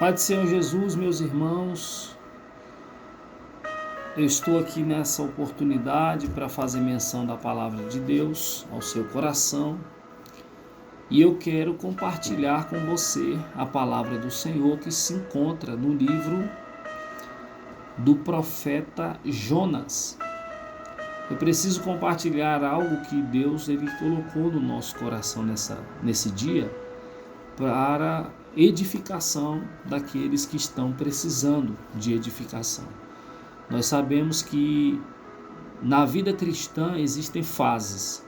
Pai do Senhor Jesus, meus irmãos, eu estou aqui nessa oportunidade para fazer menção da palavra de Deus ao seu coração e eu quero compartilhar com você a palavra do Senhor que se encontra no livro do profeta Jonas. Eu preciso compartilhar algo que Deus ele colocou no nosso coração nesse dia para edificação daqueles que estão precisando de edificação. Nós sabemos que na vida cristã existem fases.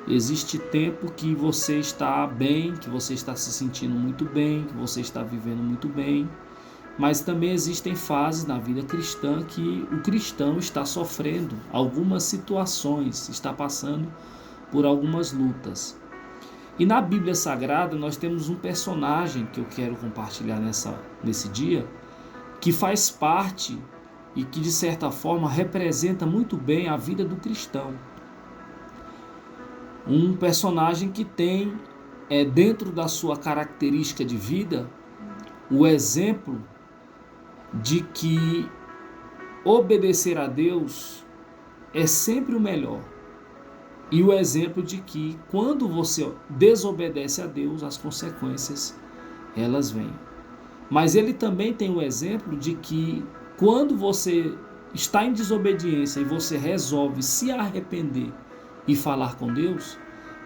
Existe tempo que você está bem, que você está se sentindo muito bem, que você está vivendo muito bem, mas também existem fases na vida cristã que o cristão está sofrendo algumas situações, está passando por algumas lutas. E na Bíblia Sagrada nós temos um personagem que eu quero compartilhar nesse dia, que faz parte e que de certa forma representa muito bem a vida do cristão. Um personagem que tem dentro da sua característica de vida o exemplo de que obedecer a Deus é sempre o melhor. E o exemplo de que quando você desobedece a Deus, as consequências elas vêm. Mas ele também tem o exemplo de que quando você está em desobediência e você resolve se arrepender e falar com Deus,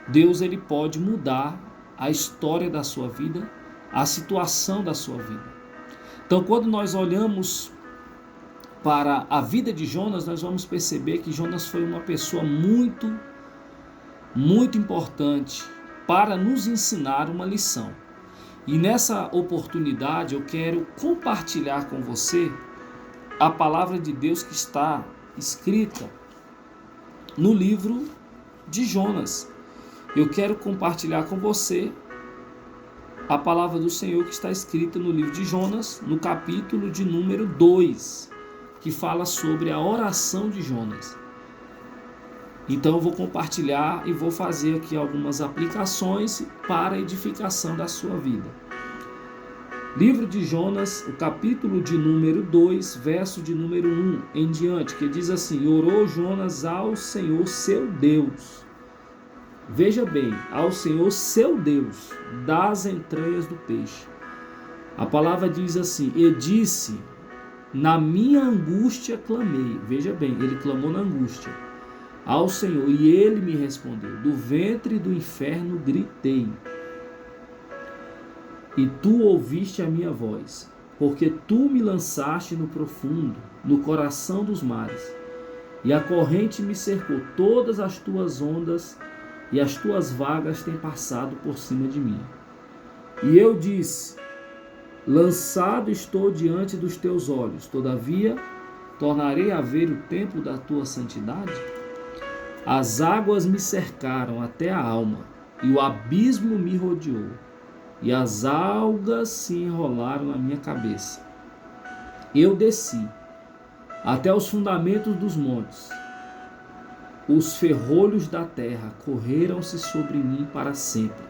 Deus ele pode mudar a história da sua vida, a situação da sua vida. Então, quando nós olhamos para a vida de Jonas, nós vamos perceber que Jonas foi uma pessoa muito importante para nos ensinar uma lição. E nessa oportunidade eu quero compartilhar com você a palavra de Deus que está escrita no livro de Jonas. Eu quero compartilhar com você a palavra do Senhor que está escrita no livro de Jonas, no capítulo de número 2, que fala sobre a oração de Jonas. Então eu vou compartilhar e vou fazer aqui algumas aplicações para a edificação da sua vida. Livro de Jonas, o capítulo de número 2, verso de número 1 em diante, que diz assim: orou Jonas ao Senhor seu Deus. Veja bem, ao Senhor seu Deus, das entranhas do peixe. A palavra diz assim: e disse, na minha angústia clamei. Veja bem, ele clamou na angústia ao Senhor, e ele me respondeu. Do ventre do inferno gritei, e tu ouviste a minha voz, porque tu me lançaste no profundo, no coração dos mares, e a corrente me cercou, todas as tuas ondas e as tuas vagas têm passado por cima de mim. E eu disse, lançado estou diante dos teus olhos, todavia tornarei a ver o templo da tua santidade? As águas me cercaram até a alma, e o abismo me rodeou, e as algas se enrolaram na minha cabeça. Eu desci até os fundamentos dos montes, os ferrolhos da terra correram-se sobre mim para sempre.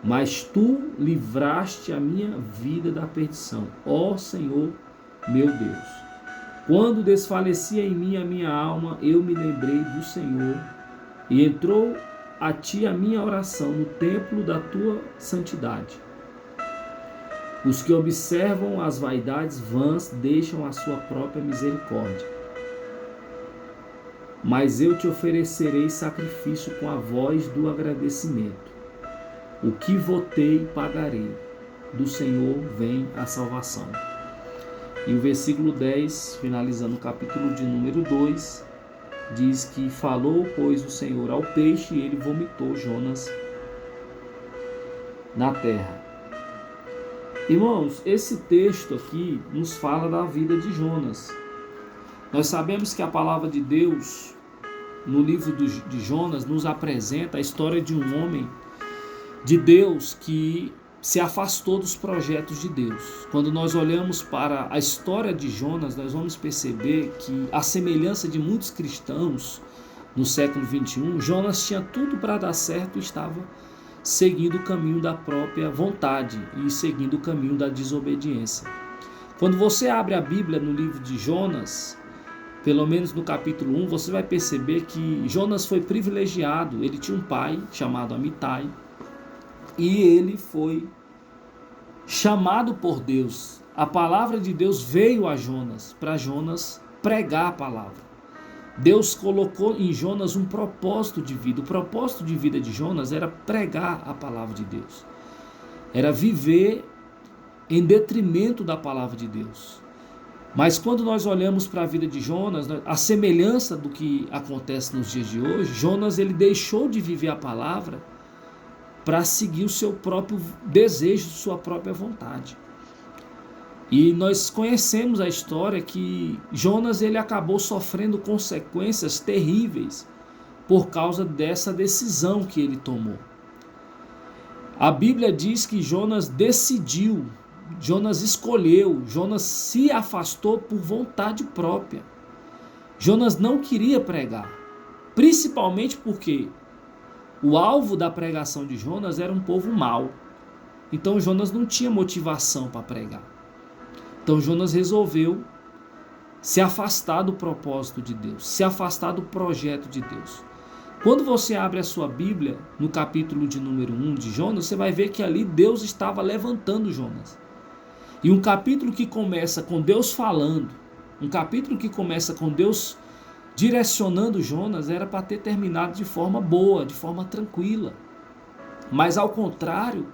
Mas tu livraste a minha vida da perdição, ó Senhor meu Deus. Quando desfalecia em mim a minha alma, eu me lembrei do Senhor, e entrou a ti a minha oração no templo da tua santidade. Os que observam as vaidades vãs deixam a sua própria misericórdia. Mas eu te oferecerei sacrifício com a voz do agradecimento. O que votei, pagarei. Do Senhor vem a salvação. E o versículo 10, finalizando o capítulo de número 2, diz que falou, pois, o Senhor ao peixe, e ele vomitou Jonas na terra. Irmãos, esse texto aqui nos fala da vida de Jonas. Nós sabemos que a palavra de Deus, no livro de Jonas, nos apresenta a história de um homem de Deus que se afastou dos projetos de Deus. Quando nós olhamos para a história de Jonas, nós vamos perceber que, à semelhança de muitos cristãos no século XXI, Jonas tinha tudo para dar certo e estava seguindo o caminho da própria vontade e seguindo o caminho da desobediência. Quando você abre a Bíblia no livro de Jonas, pelo menos no capítulo 1, você vai perceber que Jonas foi privilegiado. Ele tinha um pai chamado Amitai e ele foi chamado por Deus. A palavra de Deus veio a Jonas, para Jonas pregar a palavra. Deus colocou em Jonas um propósito de vida. O propósito de vida de Jonas era pregar a palavra de Deus. Era viver em detrimento da palavra de Deus. Mas quando nós olhamos para a vida de Jonas, a semelhança do que acontece nos dias de hoje, Jonas ele deixou de viver a palavra para seguir o seu próprio desejo, sua própria vontade. E nós conhecemos a história que Jonas ele acabou sofrendo consequências terríveis por causa dessa decisão que ele tomou. A Bíblia diz que Jonas decidiu, Jonas escolheu, Jonas se afastou por vontade própria. Jonas não queria pregar, principalmente porque o alvo da pregação de Jonas era um povo mau. Então Jonas não tinha motivação para pregar. Então Jonas resolveu se afastar do propósito de Deus, se afastar do projeto de Deus. Quando você abre a sua Bíblia, no capítulo de número 1 de Jonas, você vai ver que ali Deus estava levantando Jonas. E um capítulo que começa com Deus falando, um capítulo que começa com Deus direcionando Jonas, era para ter terminado de forma boa, de forma tranquila. Mas ao contrário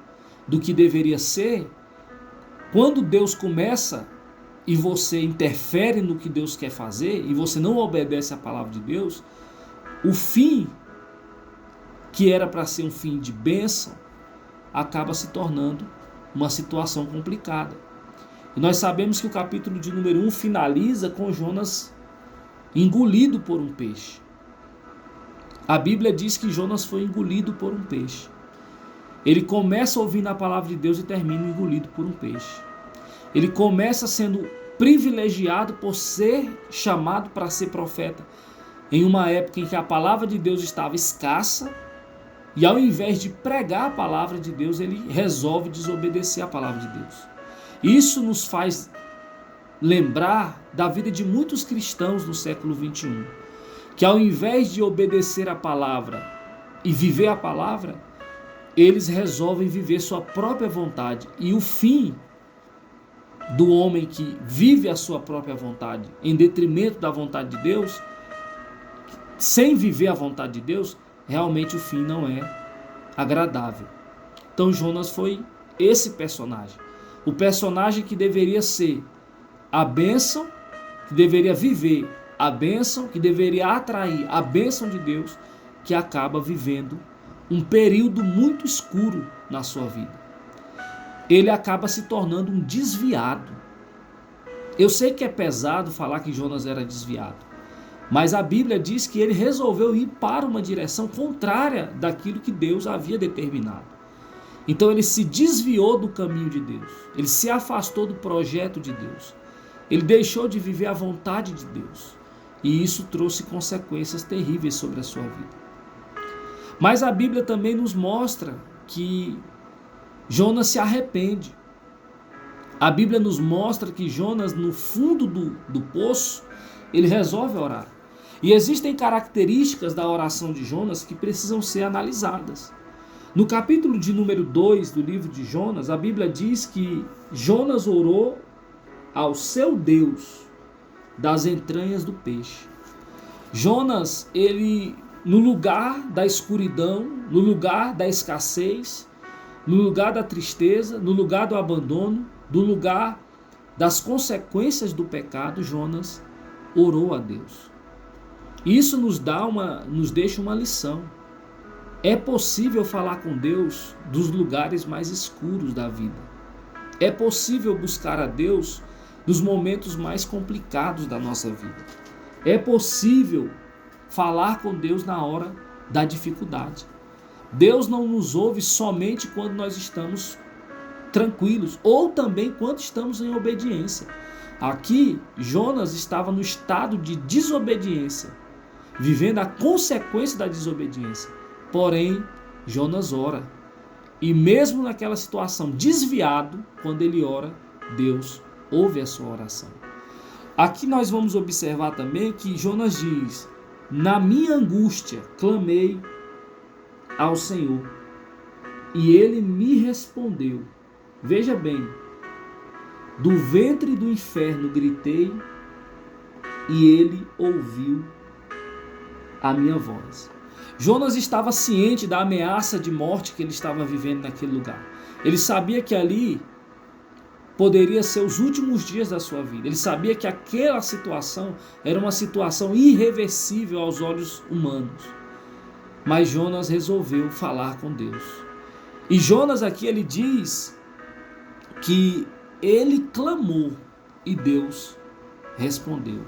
do que deveria ser, quando Deus começa e você interfere no que Deus quer fazer e você não obedece à palavra de Deus, o fim, que era para ser um fim de bênção, acaba se tornando uma situação complicada. E nós sabemos que o capítulo de número 1 finaliza com Jonas engolido por um peixe. A Bíblia diz que Jonas foi engolido por um peixe. Ele começa ouvindo a palavra de Deus e termina engolido por um peixe. Ele começa sendo privilegiado por ser chamado para ser profeta em uma época em que a palavra de Deus estava escassa, e ao invés de pregar a palavra de Deus, ele resolve desobedecer a palavra de Deus. Isso nos faz lembrar da vida de muitos cristãos no século 21, que ao invés de obedecer a palavra e viver a palavra, eles resolvem viver sua própria vontade. E o fim do homem que vive a sua própria vontade em detrimento da vontade de Deus, sem viver a vontade de Deus, realmente o fim não é agradável. Então Jonas foi esse personagem. O personagem que deveria ser a bênção, que deveria viver a bênção, que deveria atrair a bênção de Deus, que acaba vivendo um período muito escuro na sua vida. Ele acaba se tornando um desviado. Eu sei que é pesado falar que Jonas era desviado, mas a Bíblia diz que ele resolveu ir para uma direção contrária daquilo que Deus havia determinado. Então ele se desviou do caminho de Deus, ele se afastou do projeto de Deus, ele deixou de viver a vontade de Deus, e isso trouxe consequências terríveis sobre a sua vida. Mas a Bíblia também nos mostra que Jonas se arrepende. A Bíblia nos mostra que Jonas, no fundo do poço, ele resolve orar. E existem características da oração de Jonas que precisam ser analisadas. No capítulo de número 2 do livro de Jonas, a Bíblia diz que Jonas orou ao seu Deus das entranhas do peixe. Jonas, ele, no lugar da escuridão, no lugar da escassez, no lugar da tristeza, no lugar do abandono, no lugar das consequências do pecado, Jonas orou a Deus. Isso nos deixa uma lição. É possível falar com Deus dos lugares mais escuros da vida. É possível buscar a Deus nos momentos mais complicados da nossa vida. É possível falar com Deus na hora da dificuldade. Deus não nos ouve somente quando nós estamos tranquilos, ou também quando estamos em obediência. Aqui, Jonas estava no estado de desobediência, vivendo a consequência da desobediência. Porém, Jonas ora. E mesmo naquela situação, desviado, quando ele ora, Deus ouve a sua oração. Aqui nós vamos observar também que Jonas diz: na minha angústia clamei ao Senhor e ele me respondeu. Veja bem, do ventre do inferno gritei e ele ouviu a minha voz. Jonas estava ciente da ameaça de morte que ele estava vivendo naquele lugar. Ele sabia que ali poderia ser os últimos dias da sua vida. Ele sabia que aquela situação era uma situação irreversível aos olhos humanos. Mas Jonas resolveu falar com Deus. E Jonas aqui ele diz que ele clamou e Deus respondeu.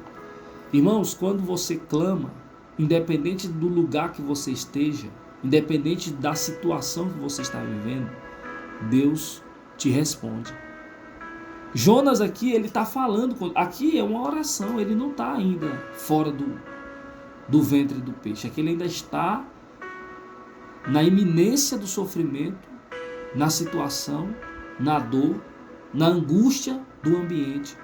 Irmãos, quando você clama, independente do lugar que você esteja, independente da situação que você está vivendo, Deus te responde. Jonas aqui, ele está falando, aqui é uma oração, ele não está ainda fora do ventre do peixe, aqui ele ainda está na iminência do sofrimento, na situação, na dor, na angústia do ambiente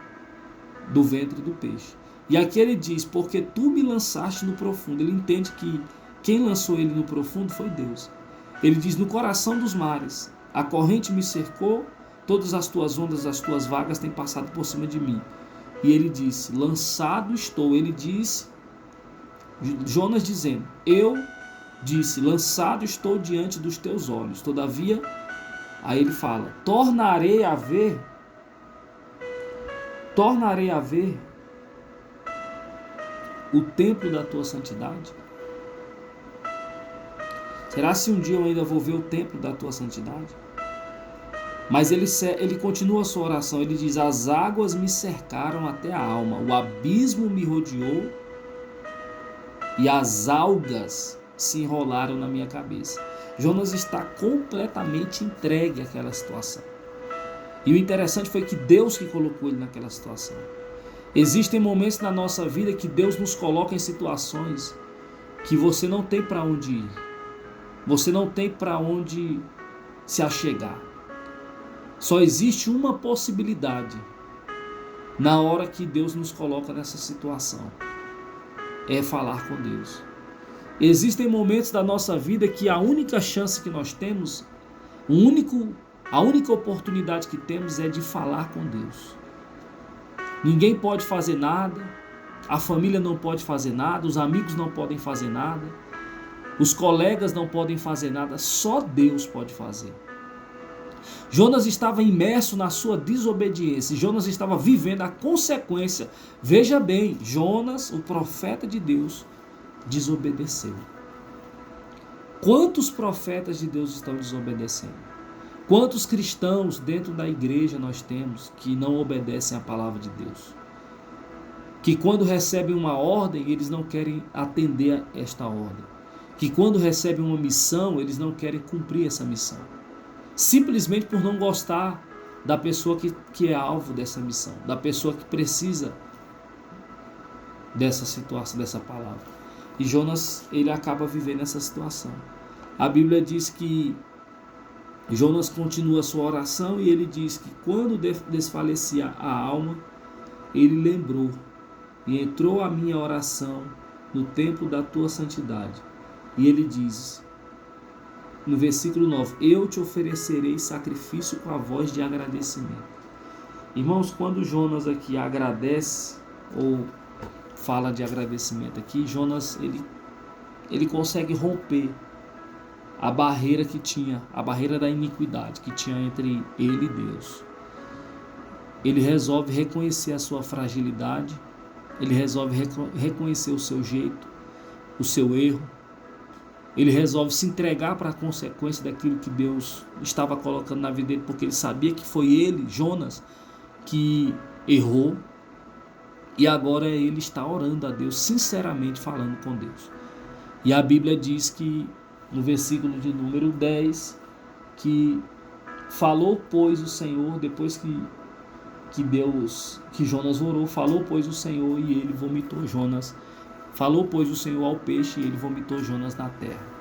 do ventre do peixe. E aqui ele diz: porque tu me lançaste no profundo. Ele entende que quem lançou ele no profundo foi Deus. Ele diz: no coração dos mares, a corrente me cercou, todas as tuas ondas, as tuas vagas têm passado por cima de mim. E ele disse: lançado estou. Ele disse, Jonas dizendo: eu disse, lançado estou diante dos teus olhos. Todavia, aí ele fala: tornarei a ver o templo da tua santidade? Será se um dia eu ainda vou ver o templo da tua santidade? Mas ele continua a sua oração, ele diz: as águas me cercaram até a alma, o abismo me rodeou e as algas se enrolaram na minha cabeça. Jonas está completamente entregue àquela situação. E o interessante foi que Deus que colocou ele naquela situação. Existem momentos na nossa vida que Deus nos coloca em situações que você não tem para onde ir. Você não tem para onde se achegar. Só existe uma possibilidade na hora que Deus nos coloca nessa situação: é falar com Deus. Existem momentos da nossa vida que a única chance que nós temos, a única oportunidade que temos é de falar com Deus. Ninguém pode fazer nada, a família não pode fazer nada, os amigos não podem fazer nada, os colegas não podem fazer nada, só Deus pode fazer. Jonas estava imerso na sua desobediência, Jonas estava vivendo a consequência. Veja bem, Jonas, o profeta de Deus, desobedeceu. Quantos profetas de Deus estão desobedecendo? Quantos cristãos dentro da igreja nós temos que não obedecem à palavra de Deus? Que quando recebem uma ordem, eles não querem atender a esta ordem. Que quando recebem uma missão, eles não querem cumprir essa missão. Simplesmente por não gostar da pessoa que é alvo dessa missão, da pessoa que precisa dessa situação, dessa palavra. E Jonas, ele acaba vivendo essa situação. A Bíblia diz que Jonas continua a sua oração e ele diz que quando desfalecia a alma, ele lembrou e entrou a minha oração no templo da tua santidade. E ele diz, no versículo 9, eu te oferecerei sacrifício com a voz de agradecimento. Irmãos, quando Jonas aqui agradece, ou fala de agradecimento aqui, Jonas, ele consegue romper a barreira que tinha, a barreira da iniquidade que tinha entre ele e Deus. Ele resolve reconhecer a sua fragilidade, ele resolve reconhecer o seu jeito, o seu erro, ele resolve se entregar para a consequência daquilo que Deus estava colocando na vida dele, porque ele sabia que foi ele, Jonas, que errou, e agora ele está orando a Deus, sinceramente falando com Deus. E a Bíblia diz que, no versículo de número 10, que falou, pois, o Senhor, depois que Jonas orou, falou, pois, o Senhor, e ele vomitou Jonas. Falou, pois, o Senhor ao peixe, e ele vomitou Jonas na terra.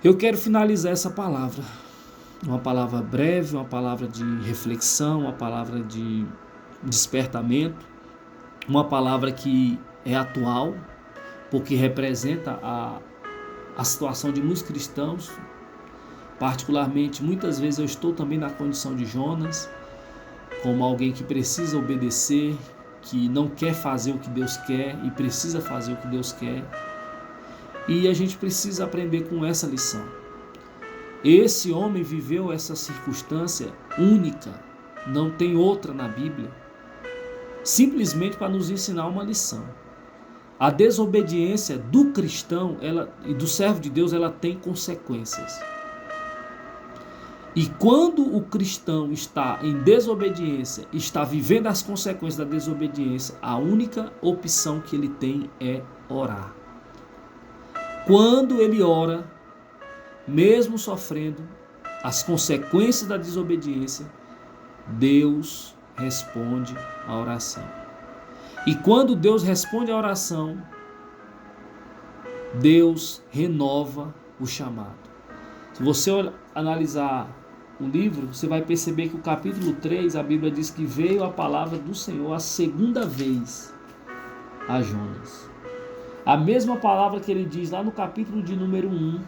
Eu quero finalizar essa palavra uma palavra breve, uma palavra de reflexão, uma palavra de despertamento, uma palavra que é atual, porque representa a situação de muitos cristãos. Particularmente, muitas vezes eu estou também na condição de Jonas, como alguém que precisa obedecer, que não quer fazer o que Deus quer e precisa fazer o que Deus quer. E a gente precisa aprender com essa lição. Esse homem viveu essa circunstância única, não tem outra na Bíblia, simplesmente para nos ensinar uma lição. A desobediência do cristão e do servo de Deus, ela tem consequências. E quando o cristão está em desobediência, está vivendo as consequências da desobediência, a única opção que ele tem é orar. Quando ele ora, mesmo sofrendo as consequências da desobediência, Deus responde a oração. E quando Deus responde a oração, Deus renova o chamado. Se você analisar o livro, você vai perceber que o capítulo 3, a Bíblia diz que veio a palavra do Senhor a segunda vez a Jonas. A mesma palavra que ele diz lá no capítulo de número 1,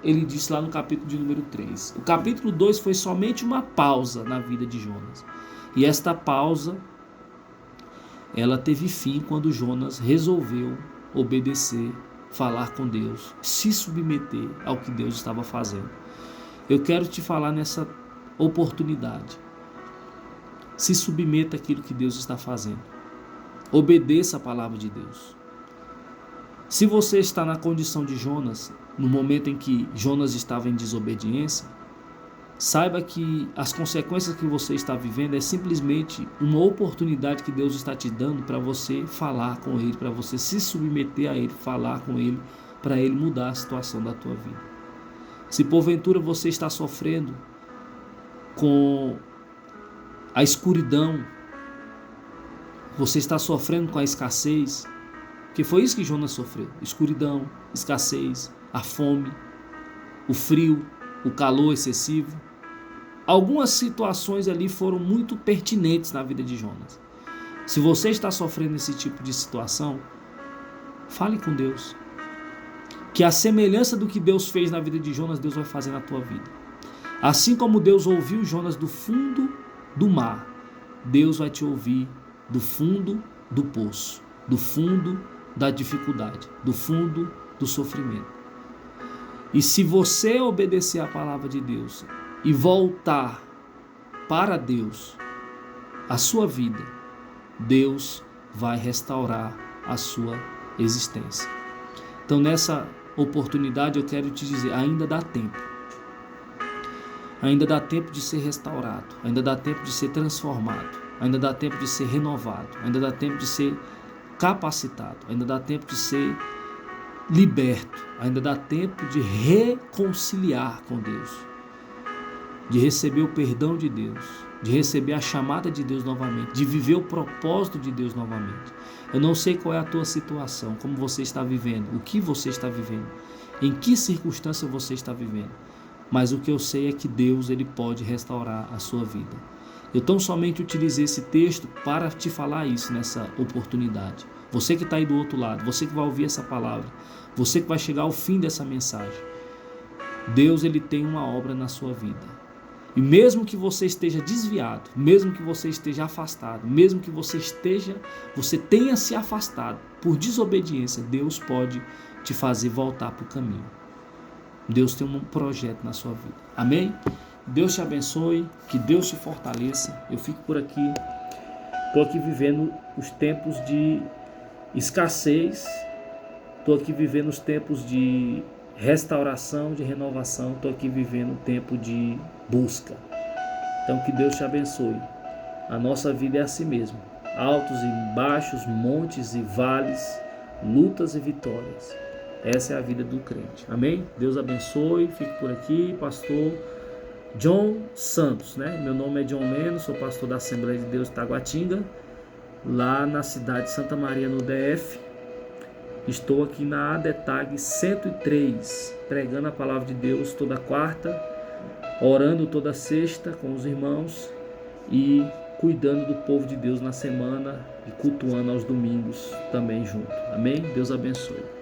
ele disse lá no capítulo de número 3. O capítulo 2 foi somente uma pausa na vida de Jonas. E esta pausa, ela teve fim quando Jonas resolveu obedecer, falar com Deus, se submeter ao que Deus estava fazendo. Eu quero te falar nessa oportunidade. Se submeta àquilo que Deus está fazendo. Obedeça a palavra de Deus. Se você está na condição de Jonas, no momento em que Jonas estava em desobediência, saiba que as consequências que você está vivendo é simplesmente uma oportunidade que Deus está te dando para você falar com Ele, para você se submeter a Ele, falar com Ele, para Ele mudar a situação da tua vida. Se porventura você está sofrendo com a escuridão, você está sofrendo com a escassez, que foi isso que Jonas sofreu: escuridão, escassez, a fome, o frio, o calor excessivo. Algumas situações ali foram muito pertinentes na vida de Jonas. Se você está sofrendo esse tipo de situação, fale com Deus. Que a semelhança do que Deus fez na vida de Jonas, Deus vai fazer na tua vida. Assim como Deus ouviu Jonas do fundo do mar, Deus vai te ouvir do fundo do poço, do fundo da dificuldade, do fundo do sofrimento. E se você obedecer a palavra de Deus e voltar para Deus, a sua vida, Deus vai restaurar a sua existência. Então, nessa oportunidade, eu quero te dizer, ainda dá tempo. Ainda dá tempo de ser restaurado, ainda dá tempo de ser transformado, ainda dá tempo de ser renovado, ainda dá tempo de ser capacitado, ainda dá tempo de ser liberto, ainda dá tempo de reconciliar com Deus, de receber o perdão de Deus, de receber a chamada de Deus novamente, de viver o propósito de Deus novamente. Eu não sei qual é a tua situação, como você está vivendo, o que você está vivendo, em que circunstância você está vivendo, mas o que eu sei é que Deus, Ele pode restaurar a sua vida. Eu tão somente utilizei esse texto para te falar isso nessa oportunidade. Você que está aí do outro lado, você que vai ouvir essa palavra, você que vai chegar ao fim dessa mensagem, Deus, Ele tem uma obra na sua vida. E mesmo que você esteja desviado, mesmo que você esteja afastado, mesmo que você tenha se afastado por desobediência, Deus pode te fazer voltar para o caminho. Deus tem um projeto na sua vida. Amém? Deus te abençoe, que Deus te fortaleça. Eu fico por aqui. Estou aqui vivendo os tempos de escassez. Estou aqui vivendo os tempos de restauração, de renovação. Estou aqui vivendo o tempo de busca. Então, que Deus te abençoe. A nossa vida é assim mesmo. Altos e baixos, montes e vales, lutas e vitórias. Essa é a vida do crente. Amém? Deus abençoe. Fique por aqui, pastor John Santos, né? Meu nome é John Leno, sou pastor da Assembleia de Deus Taguatinga, lá na cidade de Santa Maria, no DF. Estou aqui na ADETAG 103, pregando a palavra de Deus toda quarta, orando toda sexta com os irmãos e cuidando do povo de Deus na semana e cultuando aos domingos também junto. Amém? Deus abençoe.